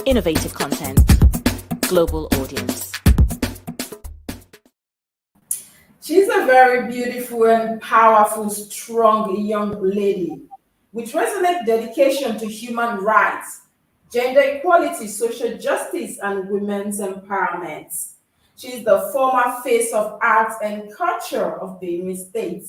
innovative content, global audience. She's a very beautiful and powerful, strong young lady with resolute dedication to human rights, gender equality, social justice, and women's empowerment. She is the former face of arts and culture of Benue State.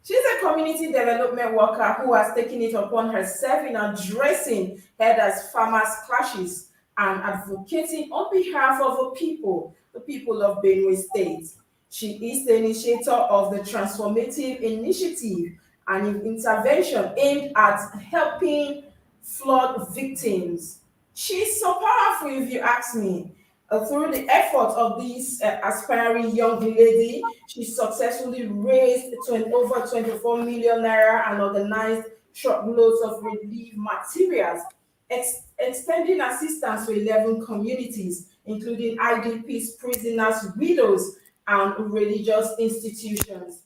She's a community development worker who has taken it upon herself in addressing headers farmers clashes and advocating on behalf of the people of Benue State. She is the initiator of the transformative initiative and intervention aimed at helping flood victims. She's so powerful, if you ask me. Through the effort of this aspiring young lady, she successfully raised over 24 million naira and organized truckloads of relief materials, extending assistance to 11 communities, including IDPs, prisoners, widows, and religious institutions.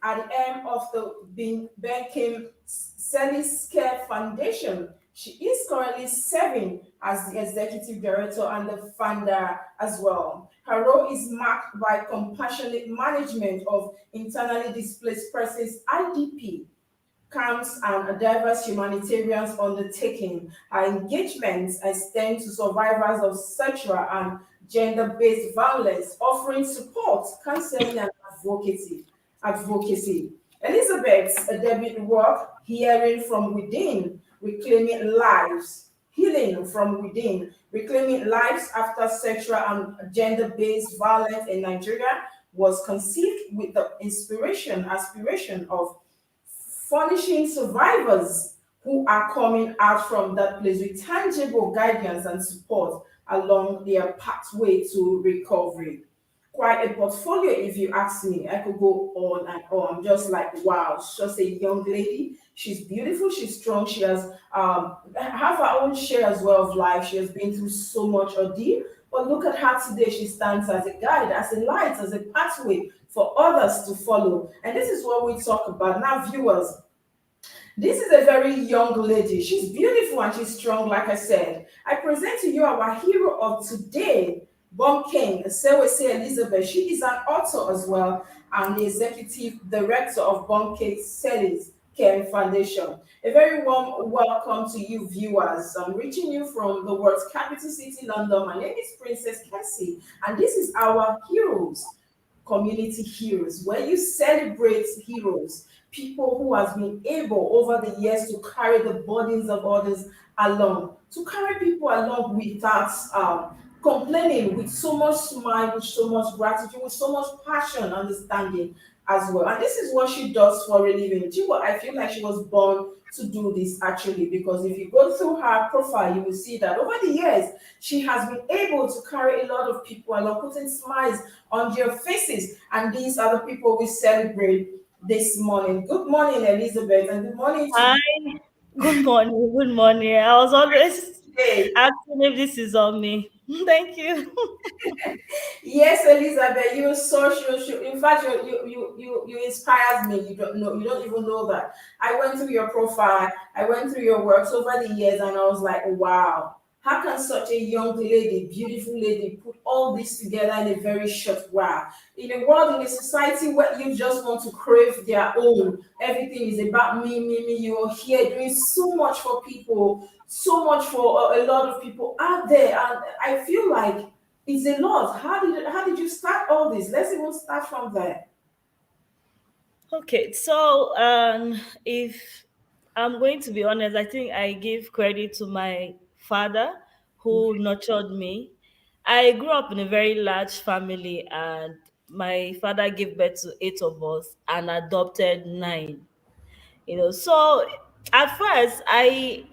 At the end of the Benkim Celis Care Foundation, she is currently serving as the executive director and the founder as well. Her role is marked by compassionate management of internally displaced persons, IDP, camps, and diverse humanitarian undertaking. Her engagements extend to survivors of sexual and gender-based violence, offering support, counseling, and advocacy. Elizabeth's debut work, Hearing from Within, Reclaiming Lives, Healing from Within, Reclaiming Lives After Sexual and Gender-Based Violence in Nigeria, was conceived with the aspiration of furnishing survivors who are coming out from that place with tangible guidance and support along their pathway to recovery. Quite a portfolio, if you ask me. I could go on and on. I'm just like, wow, she's just a young lady. She's beautiful, she's strong, she has have her own share as well of life. She has been through so much ordeal. But look at her today. She stands as a guide, as a light, as a pathway for others to follow. And this is what we talk about. Now, viewers, this is a very young lady. She's beautiful and she's strong, like I said. I present to you our hero of today, Bomb King, Sewese Elizabeth. She is an author as well and the executive director of Bomb King Celis Care Foundation. A very warm welcome to you, viewers. I'm reaching you from the world's capital city, London. My name is Princess Kessy, and this is our Heroes Community Heroes, where you celebrate heroes, people who has been able over the years to carry the burdens of others along, to carry people along without complaining, with so much smile, with so much gratitude, with so much passion, understanding as well. And this is what she does for a living. I feel like she was born to do this actually, because if you go through her profile, you will see that over the years, she has been able to carry a lot of people along, putting smiles on their faces. And these are the people we celebrate this morning. Good morning, Elizabeth, and good morning to Hi, good morning. Good morning. I was always you. asking if this is on me. Thank you. Yes, Elizabeth, you so sure. In fact, you inspired me. You don't even know that. I went through your profile, I went through your works over the years, and I was like, wow, how can such a young lady, beautiful lady, put all this together in a very short while? In a world, in a society where you just want to crave their own, everything is about me, me, me. You're here doing so much for people, so much for a lot of people out there, and I feel like it's a lot. How did you start all this? Let's even start from there. Okay, so if I'm going to be honest, I think I give credit to my father who nurtured me. I grew up in a very large family, and my father gave birth to eight of us and adopted nine. So at first I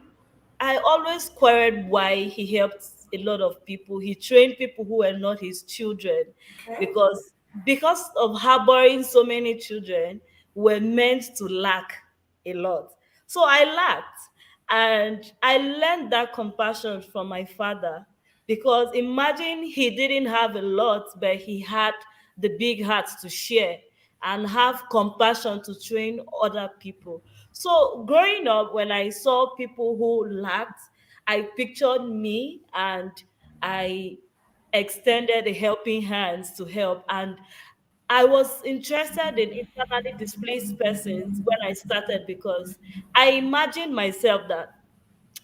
always queried why he helped a lot of people. He trained people who were not his children, Okay. because of harboring so many children, were meant to lack a lot. So I lacked, and I learned that compassion from my father, because imagine he didn't have a lot, but he had the big heart to share and have compassion to train other people. So growing up, when I saw people who lacked, I pictured me and I extended a helping hands to help. And I was interested in internally displaced persons when I started because I imagined myself that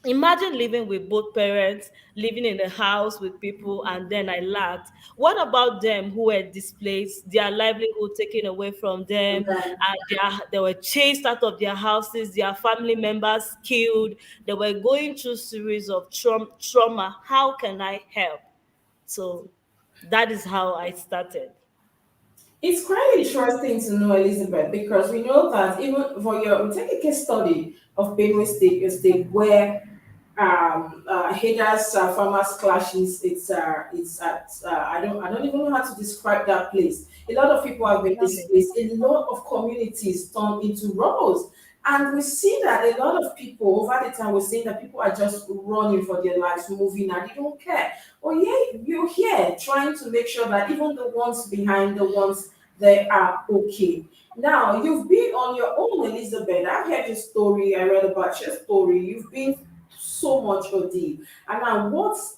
imagine living with both parents, living in a house with people, and then I lacked. What about them who were displaced, their livelihood taken away from them, and they were chased out of their houses, their family members killed, they were going through series of trauma. How can I help? So that is how I started. It's quite interesting to know, Elizabeth, because we know that even for your, we take a case study of Benue State, a state where Hader's farmers clashes. It's at I don't even know how to describe that place. A lot of people have been Tell me. displaced. A lot of communities turned into rubbles, and we see that a lot of people over the time we're seeing that people are just running for their lives, moving, and they don't care. Oh yeah, you're here trying to make sure that even the ones behind, the ones they are okay. Now, you've been on your own, Elizabeth. I've heard your story. I read about your story. You've been so much ordeal. And now, what's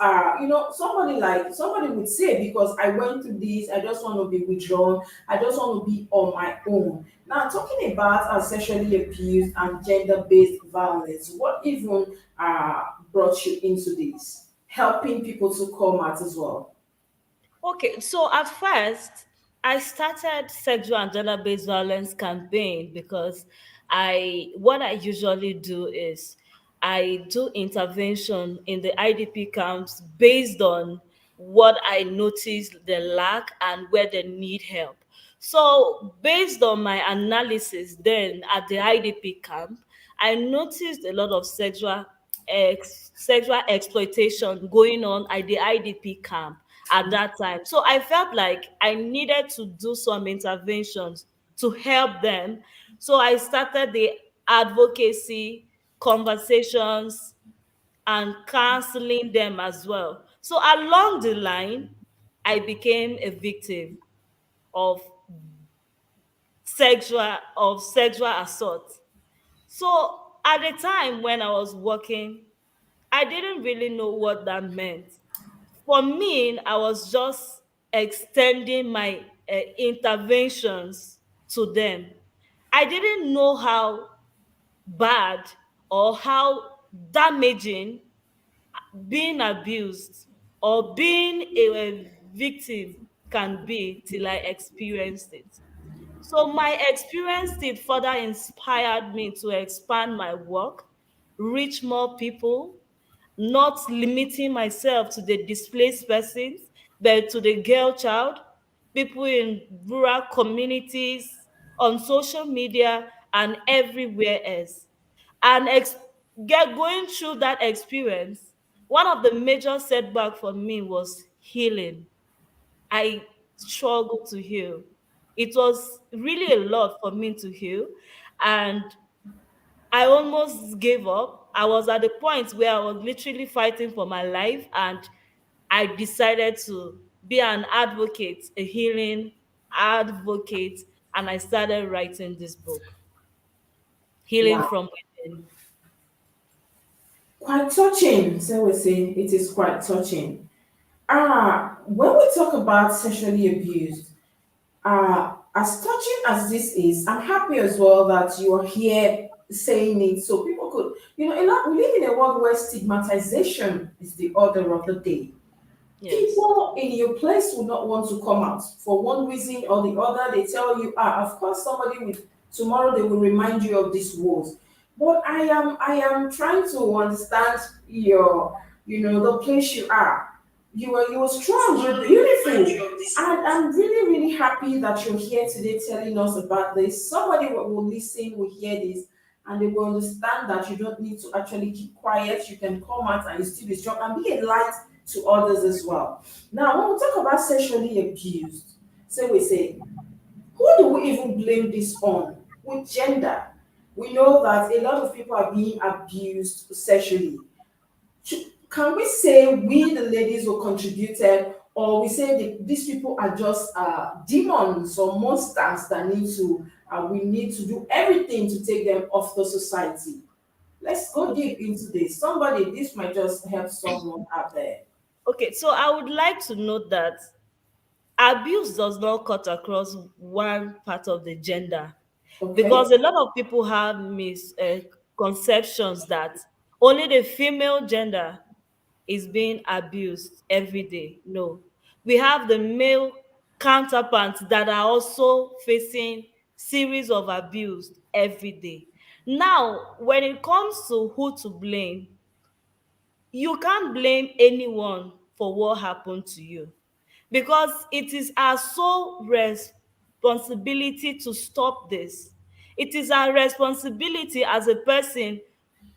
somebody would say, because I went through this, I just want to be withdrawn, I just want to be on my own. Now, talking about sexually abused and gender-based violence, what even brought you into this? Helping people to come out as well. Okay, so at first, I started sexual and gender-based violence campaign because what I usually do is I do intervention in the IDP camps based on what I notice the lack and where they need help. So based on my analysis then at the IDP camp, I noticed a lot of sexual exploitation going on at the IDP camp at that time. So I felt like I needed to do some interventions to help them. So I started the advocacy conversations and counseling them as well. So along the line, I became a victim of sexual assault. So at the time when I was working, I didn't really know what that meant. For me, I was just extending my interventions to them. I didn't know how bad or how damaging being abused or being a victim can be till I experienced it. So my experience did further inspired me to expand my work, reach more people, not limiting myself to the displaced persons, but to the girl child, people in rural communities, on social media, and everywhere else. And going through that experience, one of the major setbacks for me was healing. I struggled to heal. It was really a lot for me to heal. And I almost gave up. I was at the point where I was literally fighting for my life, and I decided to be an advocate, a healing advocate, and I started writing this book, Healing Wow. from Within. Quite touching. So we say it is quite touching. When we talk about sexually abused, as touching as this is, I'm happy as well that you are here saying it so people could, a lot, we live in a world where stigmatization is the order of the day. Yes. People in your place will not want to come out for one reason or the other. They tell you, of course, somebody with tomorrow they will remind you of these words. But I am trying to understand the place you are. You were strong, you're beautiful. And I'm really, really happy that you're here today telling us about this. Somebody will listen, will hear this, and they will understand that you don't need to actually keep quiet. You can come out and you still be strong and be a light to others as well. Now, when we talk about sexually abused, so we say, who do we even blame this on? With gender, we know that a lot of people are being abused sexually. Can we say we, the ladies, who contributed, or we say these people are just demons or monsters that we need to do everything to take them off the society? Let's go deep into this. Somebody, this might just help someone out there. Okay, so I would like to note that abuse does not cut across one part of the gender, because Okay? a lot of people have misconceptions that only the female gender is being abused every day. No, we have the male counterparts that are also facing series of abuse every day. Now, when it comes to who to blame, you can't blame anyone for what happened to you, because it is our sole responsibility to stop this. It is our responsibility as a person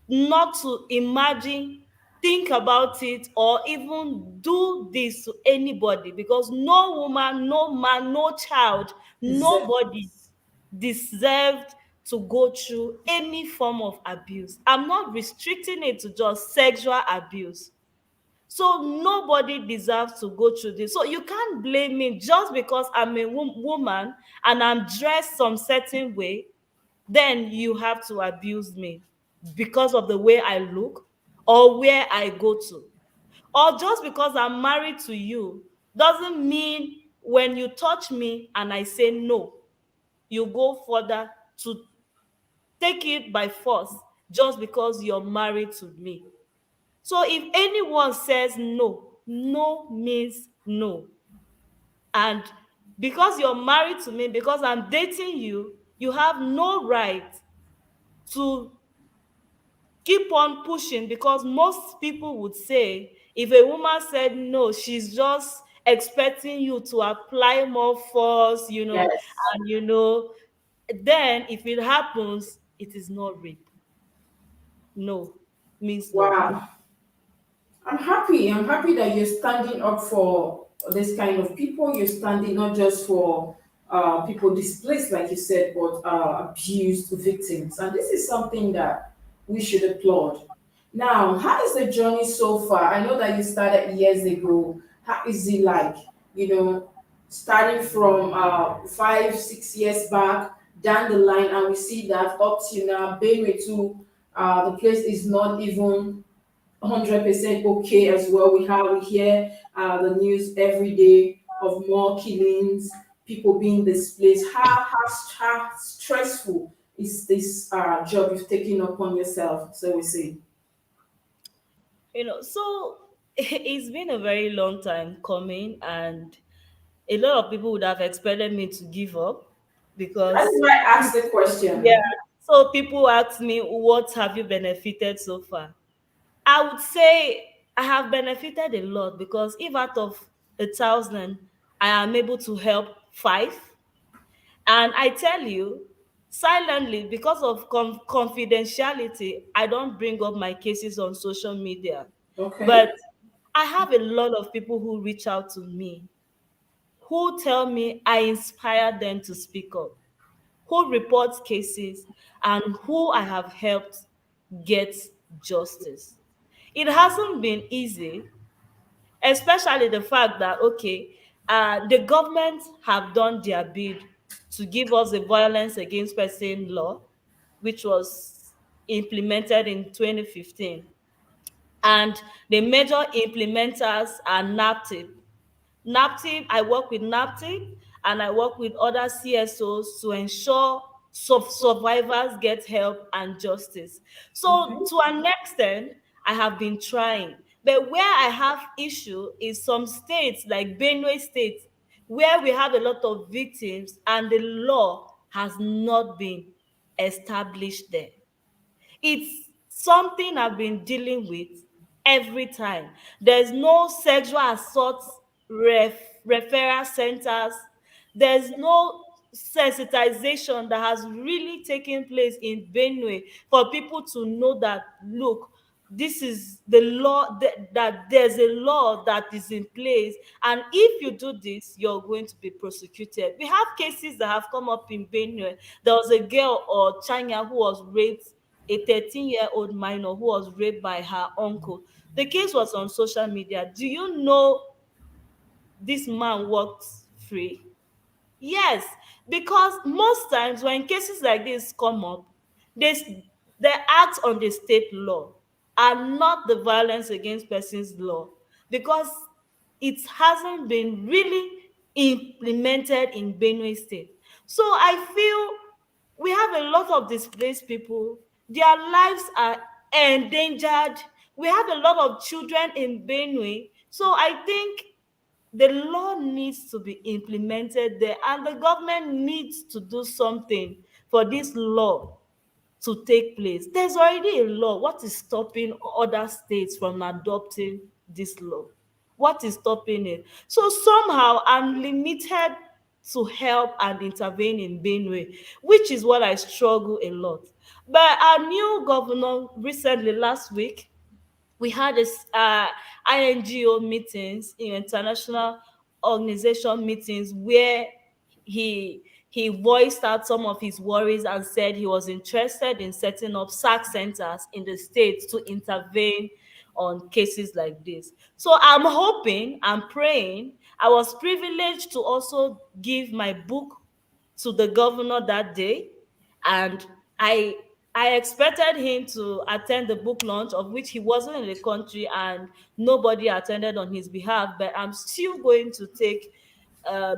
not to imagine, think about it, or even do this to anybody, because no woman, no man, no child, Deserve nobody this. deserved to go through any form of abuse. I'm not restricting it to just sexual abuse. So nobody deserves to go through this. So you can't blame me just because I'm a woman and I'm dressed some certain way, then you have to abuse me because of the way I look or where I go to. Or just because I'm married to you doesn't mean when you touch me and I say no, you go further to take it by force just because you're married to me. So if anyone says no, no means no. And because you're married to me, because I'm dating you, you have no right to keep on pushing, because most people would say if a woman said no, she's just expecting you to apply more force, Yes. and then if it happens, it is not rape. No means no. Wow. I'm happy. I'm happy that you're standing up for this kind of people. You're standing not just for people displaced, like you said, but abused victims. And this is something that we should applaud. Now, how is the journey so far? I know that you started years ago. How is it like, you know, starting from 5, 6 years back down the line, and we see that up to now, Benue too, the place is not even 100% okay as well. We hear the news every day of more killings, people being displaced. How stressful is this job you've taken upon yourself? So we see. So it's been a very long time coming, and a lot of people would have expected me to give up, That is because why I asked the yeah. question. So people ask me, what have you benefited so far? I would say I have benefited a lot, because if out of 1,000 I am able to help five, and I tell you, silently, because of confidentiality, I don't bring up my cases on social media. But Okay. I have a lot of people who reach out to me, who tell me I inspire them to speak up, who report cases, and who I have helped get justice. It hasn't been easy, especially the fact that, okay, the government have done their bid to give us the violence against person law, which was implemented in 2015, and the major implementers are NAPTIP. I work with NAPTIP, and I work with other CSOs to ensure survivors get help and justice. So Okay. to an extent, I have been trying. But where I have issue is some states like Benue State, where we have a lot of victims and the law has not been established there. It's something I've been dealing with every time. There's no sexual assault referral centers. There's no sensitization that has really taken place in Benue for people to know that, look, this is the law, that there's a law that is in place, and if you do this, you're going to be prosecuted. We have cases that have come up in Benue. There was a girl, or China, who was raped, a 13-year-old minor who was raped by her uncle. The case was on social media. Do you know this man walked free? Yes, because most times when cases like this come up, they the acts on the state law and not the violence against persons law, because it hasn't been really implemented in Benue State. So I feel we have a lot of displaced people. Their lives are endangered. We have a lot of children in Benue. So I think the law needs to be implemented there, and the government needs to do something for this law to take place. There's already a law. What is stopping other states from adopting this law? What is stopping it? So somehow I'm limited to help and intervene in Benue, which is what I struggle a lot. But our new governor recently, last week, we had this INGO meetings, international organization meetings, where he voiced out some of his worries and said he was interested in setting up SAC centers in the states to intervene on cases like this. So I'm hoping, I'm praying. I was privileged to also give my book to the governor that day, and I I expected him to attend the book launch, of which he wasn't in the country and nobody attended on his behalf. But I'm still going to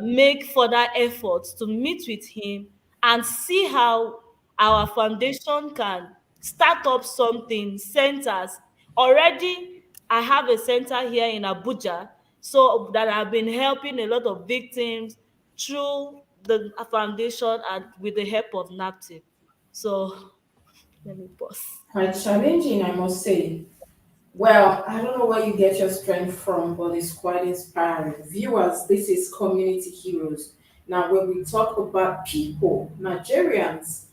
make further efforts to meet with him and see how our foundation can start up something, centers. Already, I have a center here in Abuja, so that I've been helping a lot of victims through the foundation and with the help of NAPTIP. So let me pause. Quite challenging, I must say. Well, I don't know where you get your strength from, but it's quite inspiring. Viewers, this is Community Heroes. Now, when we talk about people, Nigerians,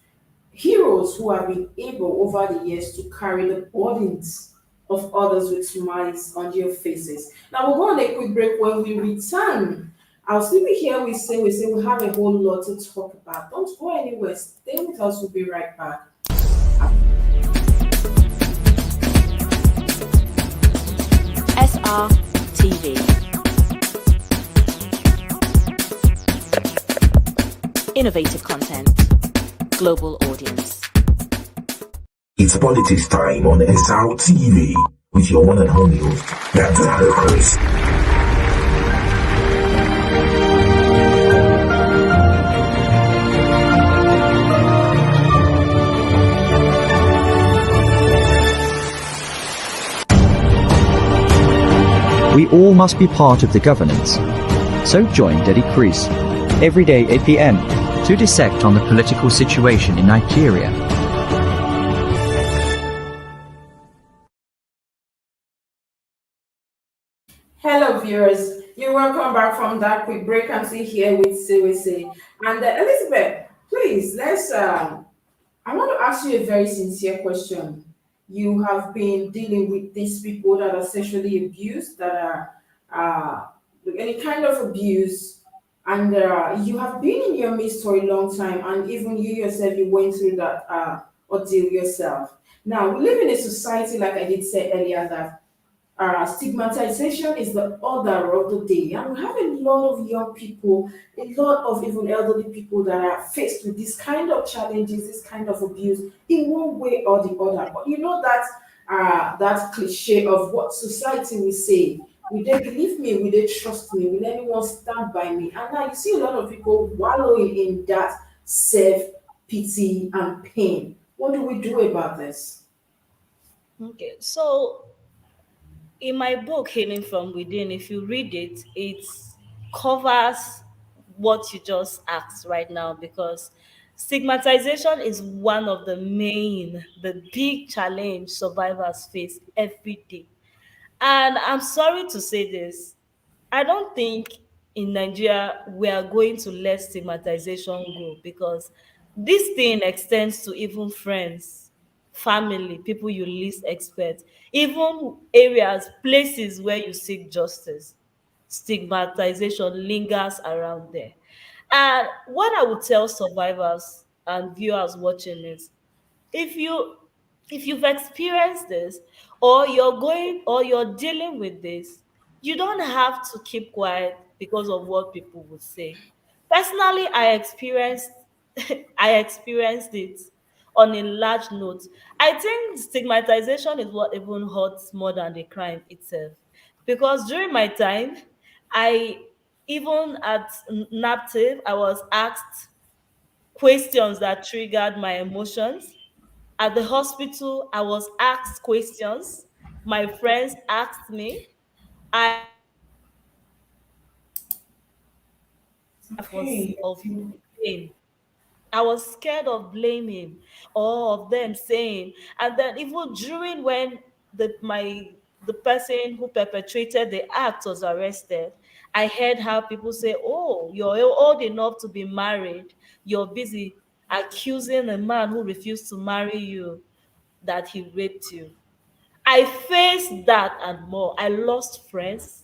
heroes who have been able over the years to carry the burdens of others with smiles on their faces. Now, we'll go on a quick break. When we return, I'll still be here. We say we have a whole lot to talk about. Don't go anywhere. Stay with us. We'll be right back. Srtv. Innovative content. Global audience. It's politics time on SRTV with your one and only host, Dr. Chris. We all must be part of the governance. So join Deddy Crease every day 8 p.m. to dissect on the political situation in Nigeria. Hello, viewers. You're welcome back from that quick break. I'm still here with CWC. And Elizabeth, please, I want to ask you a very sincere question. You have been dealing with these people that are sexually abused, that are any kind of abuse, and you have been in your midst for a long time, and even you yourself, you went through that ordeal yourself. Now, we live in a society, like I did say earlier, that stigmatization is the order of the day, and we have a lot of young people, a lot of even elderly people that are faced with this kind of challenges, this kind of abuse, in one way or the other. But you know that cliche of what society will say: will they believe me? Will they trust me? Will anyone stand by me? And now you see a lot of people wallowing in that self pity and pain. What do we do about this? Okay, so in my book Healing from Within, if you read it, it covers what you just asked right now, because stigmatization is one of the big challenge survivors face every day. And I'm sorry to say this, I don't think in Nigeria we are going to let stigmatization go, because this thing extends to even friends, family, people you least expect, even areas, places where you seek justice. Stigmatization lingers around there. And what I would tell survivors and viewers watching is, if you've experienced this, or you're dealing with this, you don't have to keep quiet because of what people would say. Personally, I experienced I experienced it. on a large note. I think stigmatization is what even hurts more than the crime itself. Because during my time, I even at NAPTIV, I was asked questions that triggered my emotions. At the hospital, I was asked questions. My friends asked me. I was Okay. of blame. I was scared of blaming or of them saying, and then even during when the person who perpetrated the act was arrested, I heard how people say, "Oh, you're old enough to be married. You're busy accusing a man who refused to marry you that he raped you." I faced that and more. I lost friends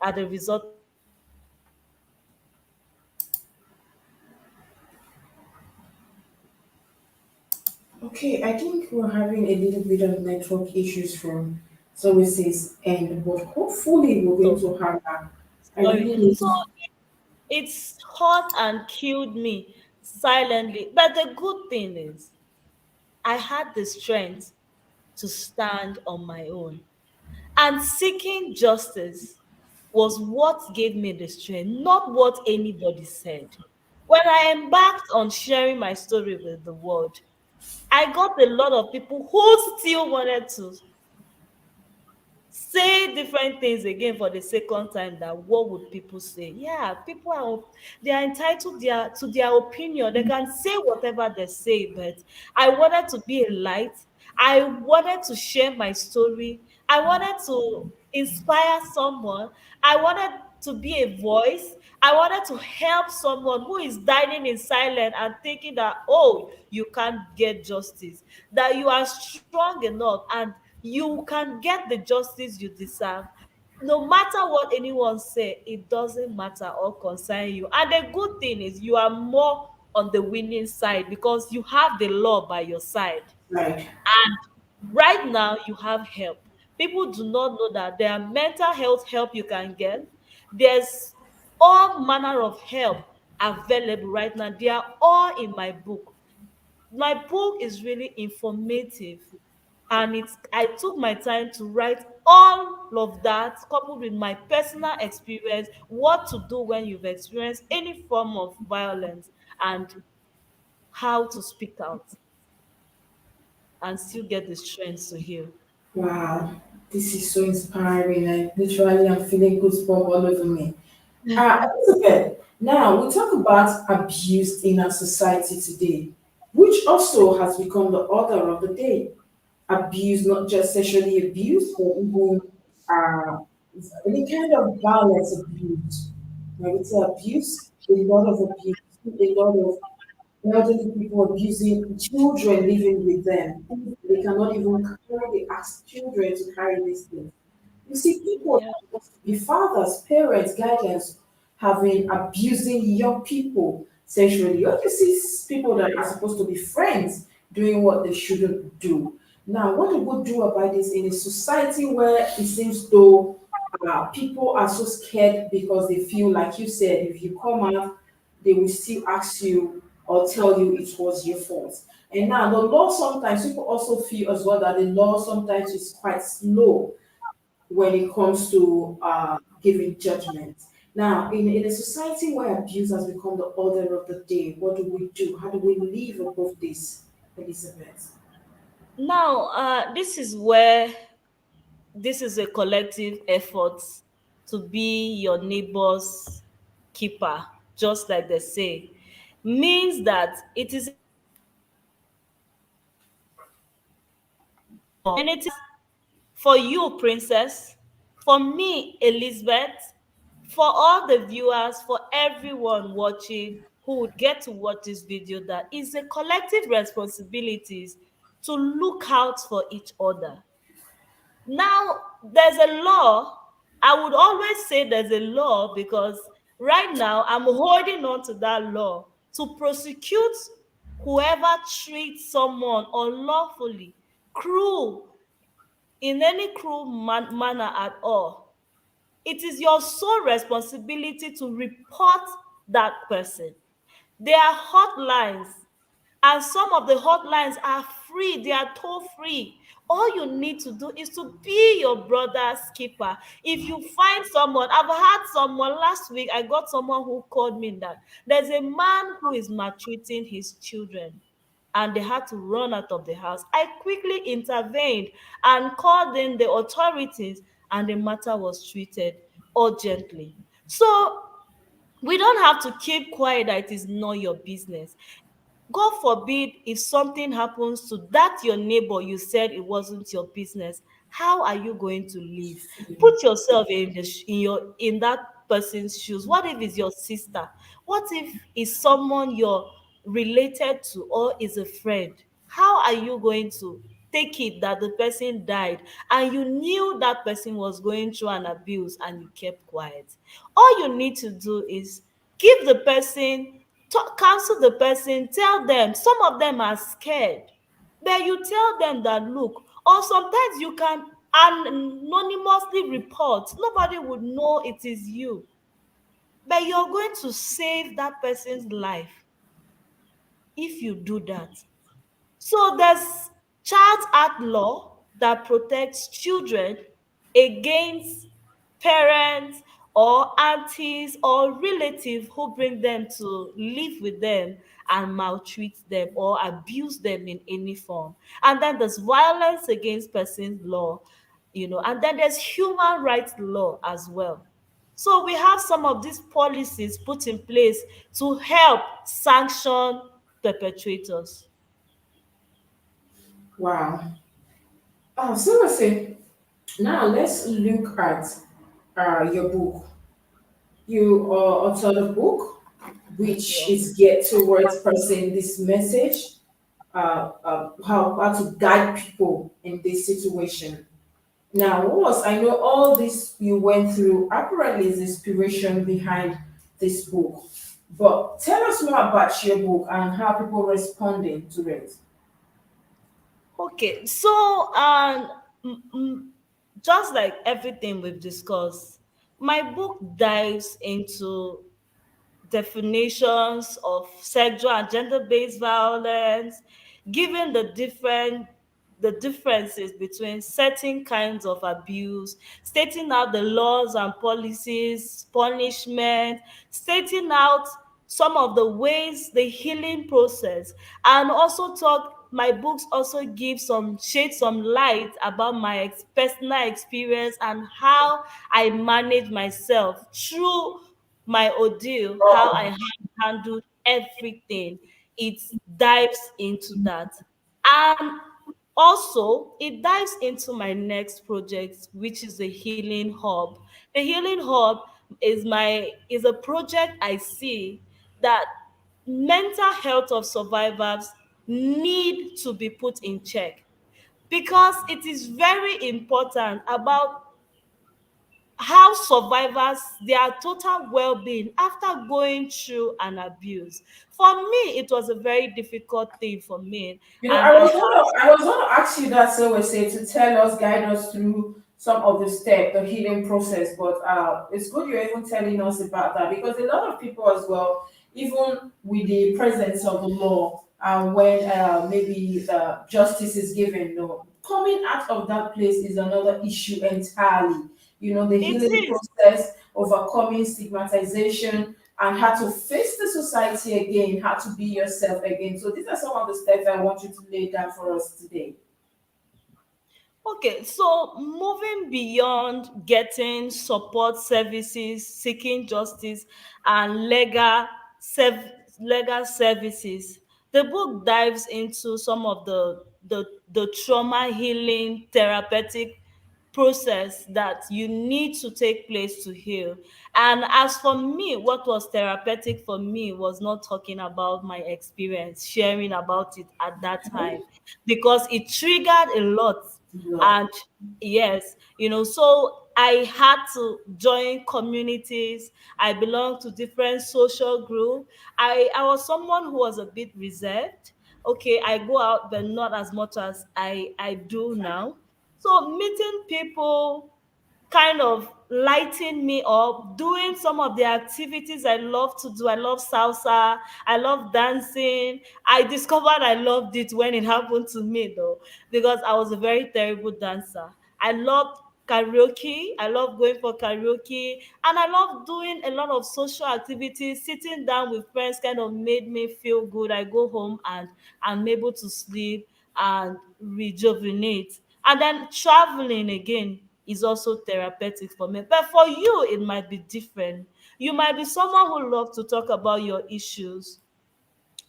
as a result. Okay, I think we're having a little bit of network issues from services end, but hopefully we're going Of to have that. I sorry. really need So to. it's hurt and killed me silently. But the good thing is, I had the strength to stand on my own. And seeking justice was what gave me the strength, not what anybody said. When I embarked on sharing my story with the world, I got a lot of people who still wanted to say different things again for the second time. That what would people say? Yeah, people are, they are entitled to their opinion. They can say whatever they say, but I wanted to be a light. I wanted to share my story. I wanted to inspire someone. I wanted to be a voice. I wanted to help someone who is dying in silence and thinking that, oh, you can't get justice, that you are strong enough and you can get the justice you deserve. No matter what anyone say, it doesn't matter or concern you. And the good thing is you are more on the winning side because you have the law by your side. Right. And right now you have help. People do not know that there are mental health help you can get. There's all manner of help available right now. They are all in my book. My book is really informative, and it's I took my time to write all of that coupled with my personal experience, what to do when you've experienced any form of violence, and how to speak out and still get the strength to heal. Wow, this is so inspiring. I literally am feeling goosebumps all over me. Elizabeth, now we talk about abuse in our society today, which also has become the order of the day. Abuse, not just sexually abuse, but even uh, any kind of violence abuse. I would say abuse, a lot of abuse, a lot of elderly people abusing children living with them. They cannot even carry, they ask children to carry these things. You see, people that Yeah. are supposed to be fathers, parents, guardians, having abusing young people sexually. Or you see people that are supposed to be friends doing what they shouldn't do. Now, what do we do about this in a society where it seems though people are so scared because they feel like you said, if you come out, they will still ask you or tell you it was your fault. And now the law sometimes people also feel as well that the law sometimes is quite slow when it comes to giving judgment. Now, in a society where abuse has become the order of the day, what do we do? How do we live above this, Elizabeth? Now, this is where this is a collective effort to be your neighbor's keeper, just like they say. Means that it is anything for you, Princess, for me, Elizabeth, for all the viewers, for everyone watching who would get to watch this video, that is a collective responsibility to look out for each other. Now, there's a law. I would always say there's a law because right now I'm holding on to that law to prosecute whoever treats someone unlawfully, cruel, in any cruel manner at all. It is your sole responsibility to report that person. There are hotlines And some of the hotlines are free, they are toll free. All you need to do is to be your brother's keeper. If you find someone, I've had someone last week, I got someone who called me that there's a man who is maltreating his children and they had to run out of the house. I quickly intervened and called in the authorities, and the matter was treated urgently. So we don't have to keep quiet that it is not your business. God forbid if something happens to that your neighbor you said it wasn't your business, how are you going to live? Put yourself in that person's shoes. What if it's your sister? What if it's someone you're related to or is a friend? How are you going to take it that the person died and you knew that person was going through an abuse and you kept quiet? All you need to do is give the person, counsel the person, tell them. Some of them are scared, but you tell them that look, or sometimes you can anonymously report. Nobody would know it is you, but you're going to save that person's life if you do that. So there's Child Act law that protects children against parents or aunties or relatives who bring them to live with them and maltreat them or abuse them in any form. And then there's violence against persons law, and then there's human rights law as well. So we have some of these policies put in place to help sanction perpetrators. Wow. Seriously, now let's look at your book. You authored a book which Yeah. is geared towards passing this message, how to guide people in this situation. Now, what was I know all this you went through apparently is inspiration behind this book. But tell us more about your book and how people responding to it. Okay, so mm, mm, just like everything we've discussed, my book dives into definitions of sexual and gender-based violence, given the differences between certain kinds of abuse, stating out the laws and policies, punishment, stating out some of the ways the healing process, and also talk my books also give some shed some light about my personal experience and how I manage myself through my ordeal, how I handled everything. It dives into that. And also, it dives into my next project, which is the Healing Hub. The Healing Hub is a project I see that mental health of survivors need to be put in check because it is very important about how survivors their total well-being after going through an abuse. For me, it was a very difficult thing for me, You know, and I had I was gonna ask you that so we say to tell us, guide us through some of the steps, the healing process. But it's good you're even telling us about that because a lot of people as well, even with the presence of the law, when maybe the justice is given, no, coming out of that place is another issue entirely. You know, the it healing is. process, overcoming stigmatization, and how to face the society again, how to be yourself again. So these are some of the steps I want you to lay down for us today. Okay, so moving beyond getting support services, seeking justice, and serv- legal services, the book dives into some of the trauma healing therapeutic process that you need to take place to heal. And as for me, what was therapeutic for me was not talking about my experience, sharing about it at that time, because it triggered a lot. Yeah. And yes, so I had to join communities. I belonged to different social group. I was someone who was a bit reserved. Okay, I go out, but not as much as I do now. So meeting people, kind of lighting me up, doing some of the activities I love to do. I love salsa, I love dancing. I discovered I loved it when it happened to me though, because I was a very terrible dancer. I loved karaoke, I love going for karaoke, and I love doing a lot of social activities. Sitting down with friends kind of made me feel good. I go home and I'm able to sleep and rejuvenate. And then traveling again is also therapeutic for me. But for you, it might be different. You might be someone who loves to talk about your issues,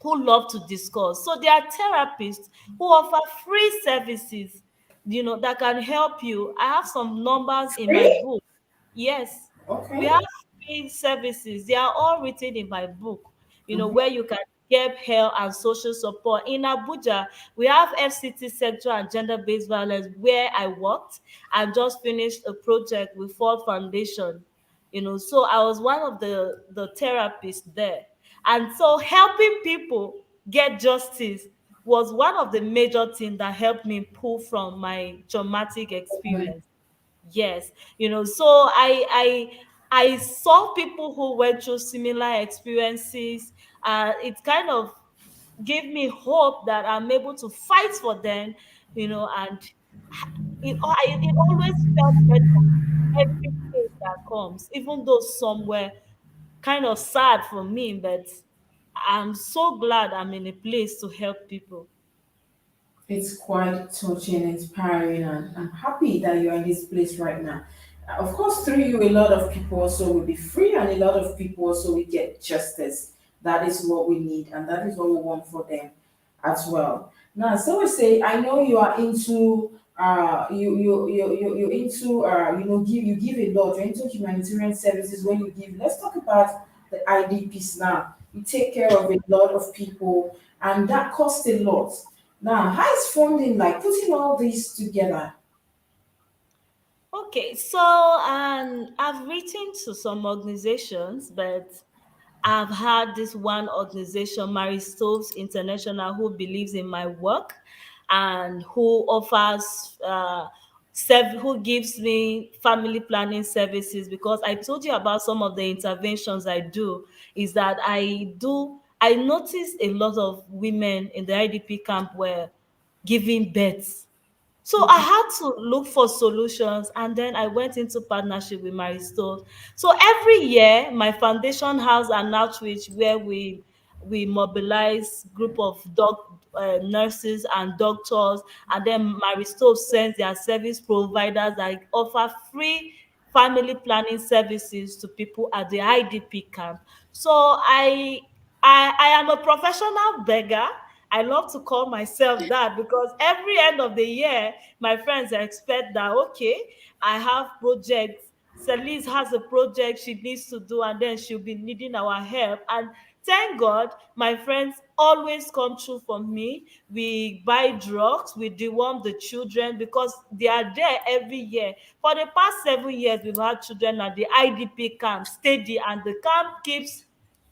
who love to discuss. So there are therapists who offer free services, that can help you. I have some numbers in my Free? book. Yes, we Okay. have free services. They are all written in my book, Mhm. where you can get help and social support. In Abuja, we have FCT Sexual and Gender-Based Violence where I worked. I just finished a project with Ford Foundation, so I was one of the therapists there. And so helping people get justice was one of the major things that helped me pull from my traumatic experience. Yes, so I saw people who went through similar experiences. It kind of gave me hope that I'm able to fight for them, and it always felt better every case that comes, even though some were kind of sad for me, but I'm so glad I'm in a place to help people. It's quite touching, inspiring, and I'm happy that you're in this place right now. Of course, through you, a lot of people also will be free, and a lot of people also will get justice. That is what we need, and that is what we want for them as well. Now, so we say, I know you are into you're into you give a lot. You're into humanitarian services when you give. Let's talk about the IDPs now. You take care of a lot of people, and that costs a lot. Now, how is funding like putting all these together? Okay, so I've written to some organizations, but I've had this one organization, Mary Stokes International, who believes in my work and who offers, who gives me family planning services. Because I told you about some of the interventions I do, is that I noticed a lot of women in the IDP camp were giving birth. So I had to look for solutions, and then I went into partnership with Maristo. So every year, my foundation has an outreach where we mobilize group of nurses and doctors, and then Maristo sends their service providers that offer free family planning services to people at the IDP camp. So I am a professional beggar. I love to call myself that because every end of the year, my friends expect that, okay, I have projects. Celise has a project she needs to do, and then she'll be needing our help. And thank God, my friends always come through for me. We buy drugs, we deworm the children because they are there every year. For the past 7 years, we've had children at the IDP camp steady, and the camp keeps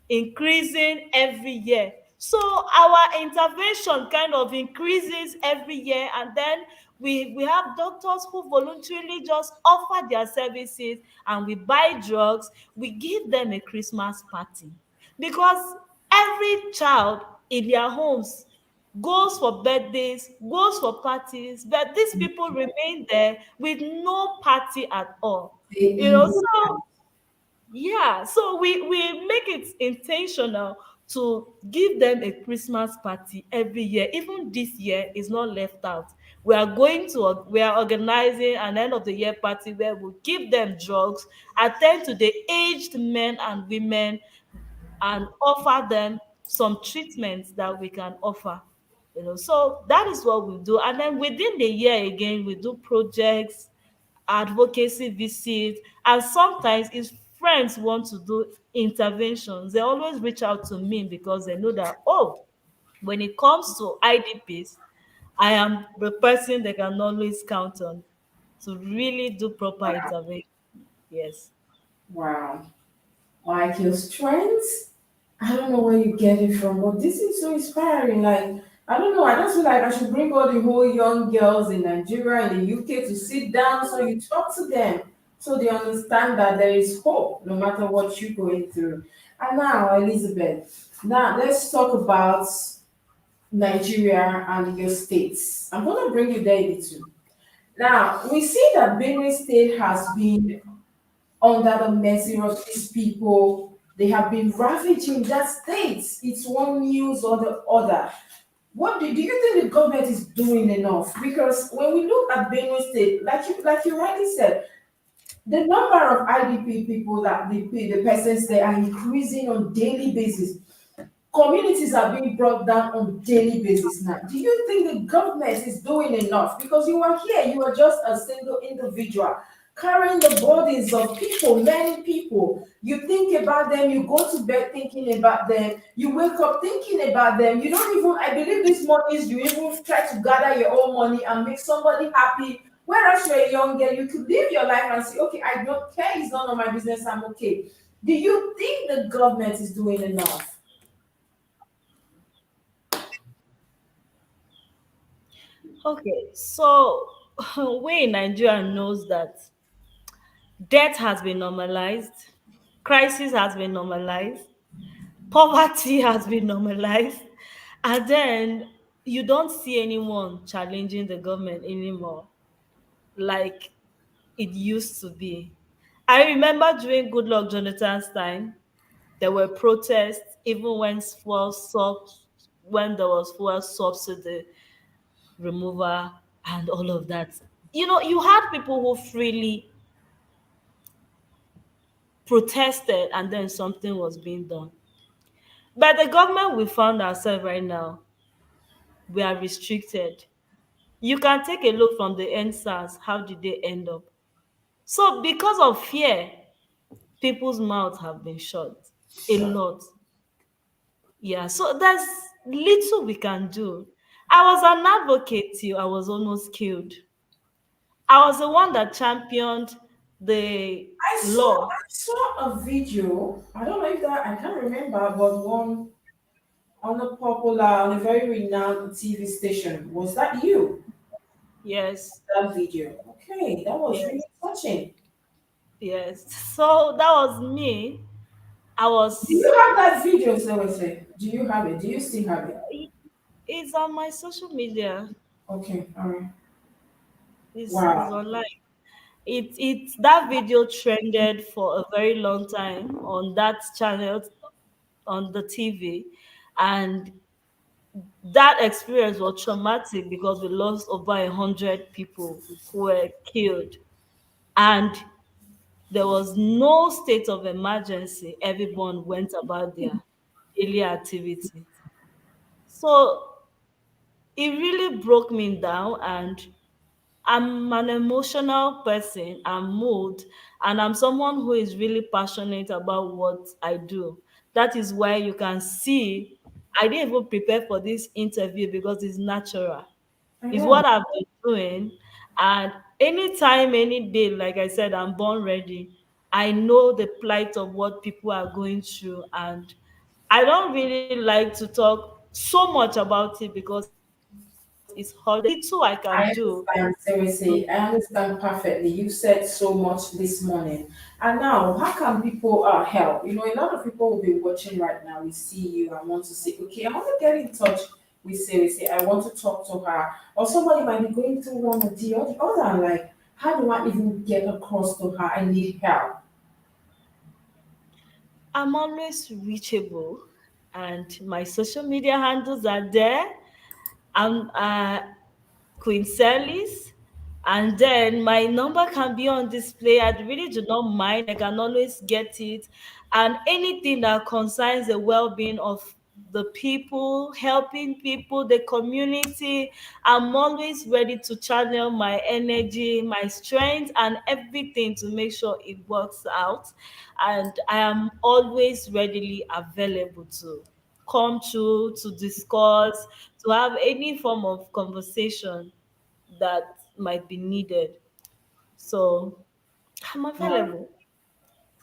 increasing every year. So our intervention kind of increases every year, and then we have doctors who voluntarily just offer their services, and we buy drugs. We give them a Christmas party because every child in their homes goes for birthdays, goes for parties, but these people remain there with no party at all. They So yeah, so we make it intentional to give them a Christmas party every year. Even this year is not left out. We are organizing an end of the year party where we'll give them drugs, attend to the aged men and women, and offer them some treatments that we can offer. So that is what we do. And then within the year again, we do projects, advocacy visits, and sometimes if friends want to do interventions, they always reach out to me because they know that, oh, when it comes to IDPs, I am the person they can always count on to really do proper intervention. Yes. wow. Like your strengths, I don't know where you get it from, but this is so inspiring. Like, I don't know, I just feel like I should bring all the whole young girls in Nigeria and the UK to sit down so you talk to them So they understand that there is hope no matter what you're going through. And now, Elizabeth, now let's talk about Nigeria and your states. I'm going to bring you there a little. Now, we see that Benue State has been under the mercy of these people. They have been ravaging that state. It's one news or the other. Do you think the government is doing enough? Because when we look at Benue State, like you rightly said, the number of IDP people that the persons there are increasing on daily basis. Communities are being brought down on daily basis now. Do you think the government is doing enough? Because you are here, you are just a single individual carrying the burdens of people, many people. You think about them, you go to bed thinking about them, you wake up thinking about them. You don't even, I believe these mornings, you even try to gather your own money and make somebody happy. Whereas you're a young girl, you could live your life and say, okay, I don't care, it's none of my business, I'm okay. Do you think the government is doing enough? Okay, so we in Nigeria knows that death has been normalized, crisis has been normalized, poverty has been normalized, and then you don't see anyone challenging the government anymore like it used to be. I remember during Goodluck Jonathan's time, there were protests even when there was fuel subsidy removal and all of that. You know, you had people who freely protested and then something was being done. But the government we found ourselves right now, we are restricted. You can take a look from the NSAS, how did they end up? So because of fear, people's mouths have been shut. A lot. Yeah. So there's little we can do. I was an advocate till I was almost killed. I was the one that championed the law. I saw a video. I don't know if that I can't remember, but one on a very renowned TV station. Was that you? Yes. That video. Okay, that was really Yes. touching. Yes. So that was me. I Do you was have that video, Sewese? Do you have it? Do you still have it? it's on my social media. Okay, all right. It's Wow. online. It that video trended for a very long time on that channel on the TV, and that experience was traumatic because we lost over 100 people who were killed, and there was no state of emergency. Everyone went about their daily activity. So it really broke me down, and I'm an emotional person. I'm moved, and I'm someone who is really passionate about what I do. That is why you can see I didn't even prepare for this interview because it's natural. I It's know. what I've been doing. And anytime, any day, like I said, I'm born ready. I know the plight of what people are going through. And I don't really like to talk so much about it because it's hard. Little I can do I understand, to Sewese. I understand perfectly. You said so much this morning. And now, how can people help? You know, a lot of people will be watching right now. We see you and want to say, okay, I want to get in touch with Sewese. I want to talk to her. Or somebody might be going through one or the other. And like, how do I even get across to her? I need help. I'm always reachable, and my social media handles are there. I'm Queen Celis, and then my number can be on display. I really do not mind. I can always get it, and anything that concerns the well-being of the people, helping people, the community, I'm always ready to channel my energy, my strength, and everything to make sure it works out. And I am always readily available to come to discuss, to have any form of conversation that might be needed. So I'm Wow, available.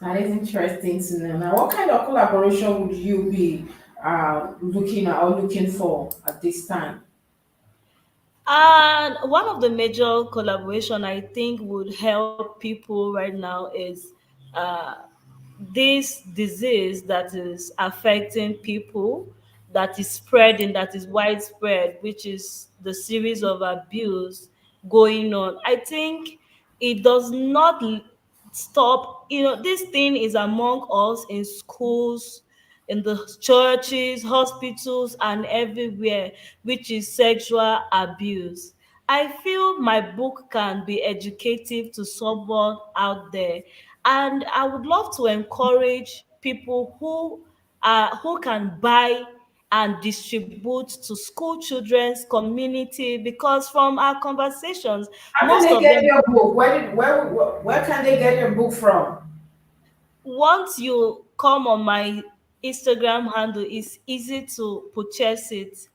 that is interesting to know. Now, what kind of collaboration would you be looking at or looking for at this time? And one of the major collaboration I think would help people right now is uh, this disease that is affecting people, that is spreading, that is widespread, which is the series of abuse going on. I think it does not stop. This thing is among us in schools, in the churches, hospitals, and everywhere, which is sexual abuse. I feel my book can be educative to someone out there, and I would love to encourage people who can buy and distribute to school children's community, because from our conversations, How can most they of get them, your book? Where can they get your book from? once you come on my Instagram handle, it's easy to purchase it.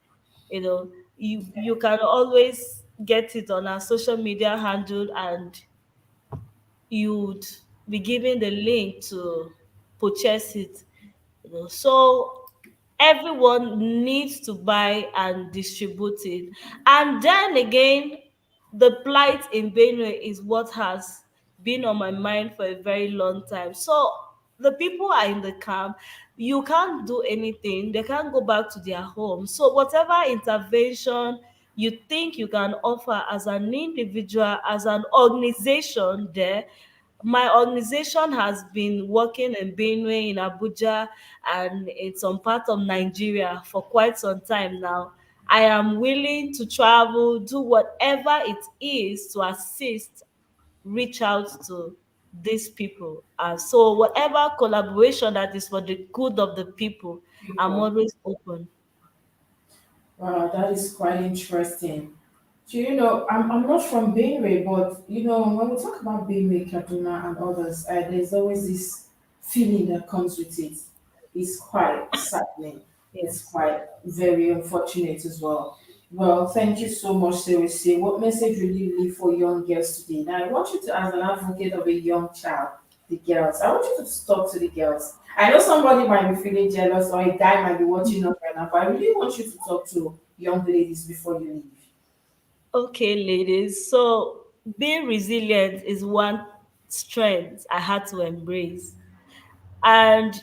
You can always get it on our social media handle, and you'd be given the link to purchase it. So everyone needs to buy and distribute it. And then again, the plight in Benue is what has been on my mind for a very long time. So the people are in the camp. You can't do anything. They can't go back to their home. So whatever intervention you think you can offer as an individual, as an organization there, my organization has been working in Benue, in Abuja, and in some part of Nigeria for quite some time now. I am willing to travel, do whatever it is to assist, reach out to these people. So, whatever collaboration that is for the good of the people, I'm People. always open. Wow, that is quite interesting. So, I'm not from Benue, but when we talk about Benue, Kaduna, and others, there's always this feeling that comes with it. It's quite saddening. It's Yes. quite very unfortunate as well. Well, thank you so much, Serisi. What message will you leave for young girls today? Now, I want you to, as an advocate of a young child, the girls, I want you to talk to the girls. I know somebody might be feeling jealous or a guy might be watching us right now, but I really want you to talk to young ladies before you leave. Okay, ladies. So, being resilient is one strength I had to embrace. And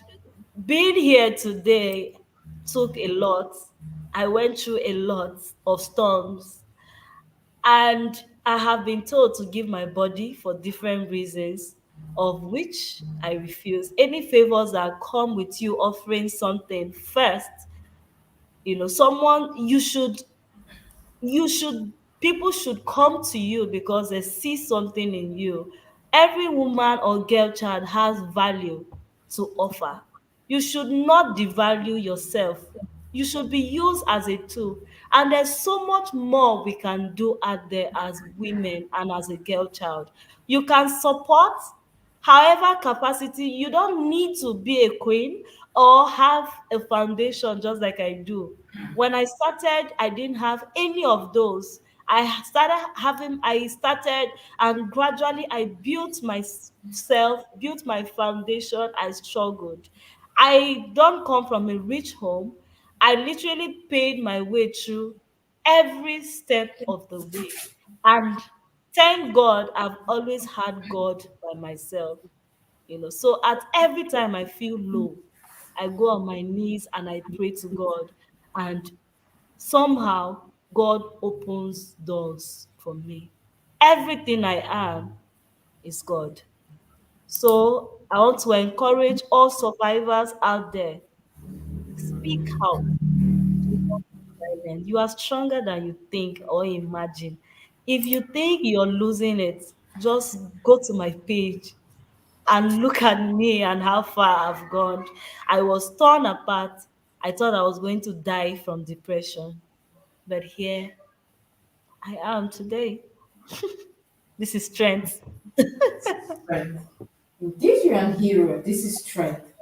being here today took a lot. I went through a lot of storms, and I have been told to give my body for different reasons, of which I refuse. Any favors that come with you offering something first, someone you should people should come to you because they see something in you. Every woman or girl child has value to offer. You should not devalue yourself. You should be used as a tool. And there's so much more we can do out there as women and as a girl child. You can support. However, capacity, you don't need to be a queen or have a foundation just like I do. When I started, I didn't have any of those. I started, and gradually I built myself, built my foundation. I struggled. I don't come from a rich home. I literally paid my way through every step of the way. And thank God I've always had God by myself. So at every time I feel low, I go on my knees and I pray to God, and somehow God opens doors for me. Everything I am is God. So I want to encourage all survivors out there: speak out. Do not be silent. You are stronger than you think or imagine. If you think you're losing it, just go to my page and look at me and how far I've gone. I was torn apart. I thought I was going to die from depression. But here I am today. This is strength. Strength. Indeed, you're an hero. This is strength.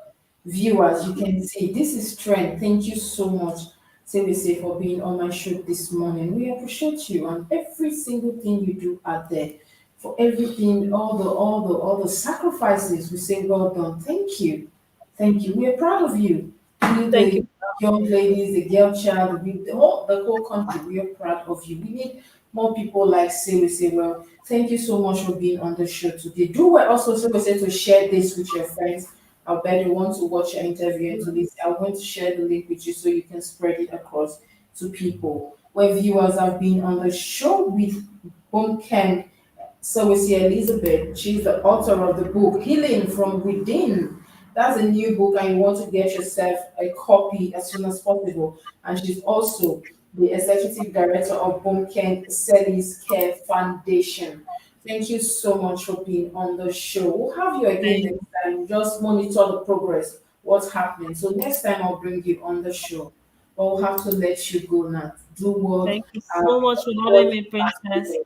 Viewers, you can see this is strength. Thank you so much, Sebese, for being on my show this morning. We appreciate you and every single thing you do out there. For everything, all the sacrifices. We say, well done. Thank you. Thank you. We are proud of you. You Thank the you. young ladies, the girl child, the whole country. We are proud of you. We need more people like say. Well, thank you so much for being on the show today. Do well also say to share this with your friends. I bet you want to watch your interview and to listen. I'm going to share the link with you so you can spread it across to people. Where viewers have been on the show with Bumken. So we see Elizabeth. She's the author of the book Healing from Within. That's a new book, and you want to get yourself a copy as soon as possible. And she's also the executive director of Bumken Selly's Care Foundation. Thank you so much for being on the show. We'll have you again Thank, next time. Just monitor the progress, what's happening. So next time I'll bring you on the show. But we'll have to let you go now. Do what thank you uh, so much for God having me, has Princess. given.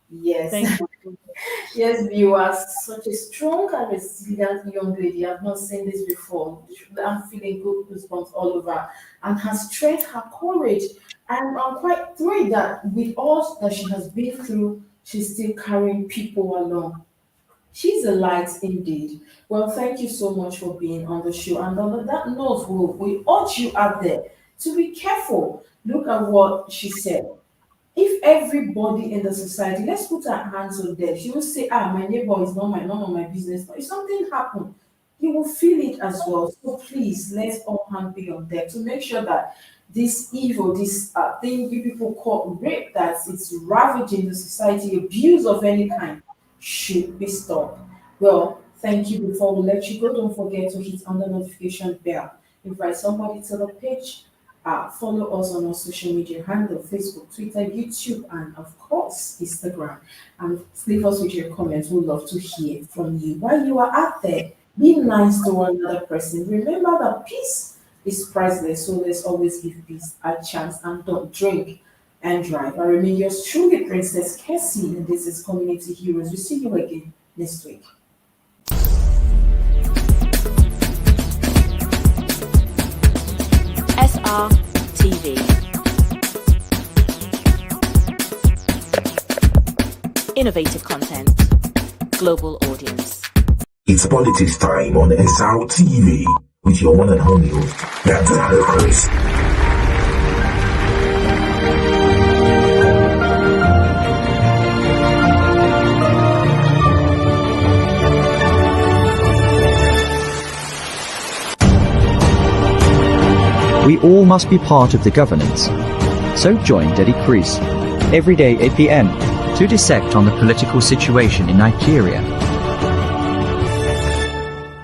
Yes. Thank you so much. Yes, viewers, such a strong and resilient young lady. I've not seen this before. I'm feeling good goosebumps all over. And her strength, her courage. And I'm quite thrilled that with all that she has been through, she's still carrying people along. She's a light indeed. Well, thank you so much for being on the show. And on that note, we urge you out there to be careful. Look at what she said. If everybody in the society, let's put our hands on them, she will say, my neighbor is not my none of my business. But if something happen, you will feel it as well. So please let's all hands be on deck to make sure that this evil, this thing you people call rape, that it's ravaging the society, abuse of any kind, should be stopped. Well, thank you. Before we let you go, don't forget to hit on the notification bell. Invite somebody to the page. Follow us on our social media handle Facebook, Twitter, YouTube, and of course, Instagram. And leave us with your comments. We'd love to hear from you. While you are out there, be nice to one another person. Remember that peace is priceless, so let's always give peace a chance and don't drink and drive. I remain yours truly, Princess Kessy, and this is Community Heroes. We'll see you again next week. Srtv. Innovative content. Global audience. It's politics time on SRTV with your one and only host, Dr. Chris. We all must be part of the governance. So join Deddy Crease every day 8 p.m. to dissect on the political situation in Nigeria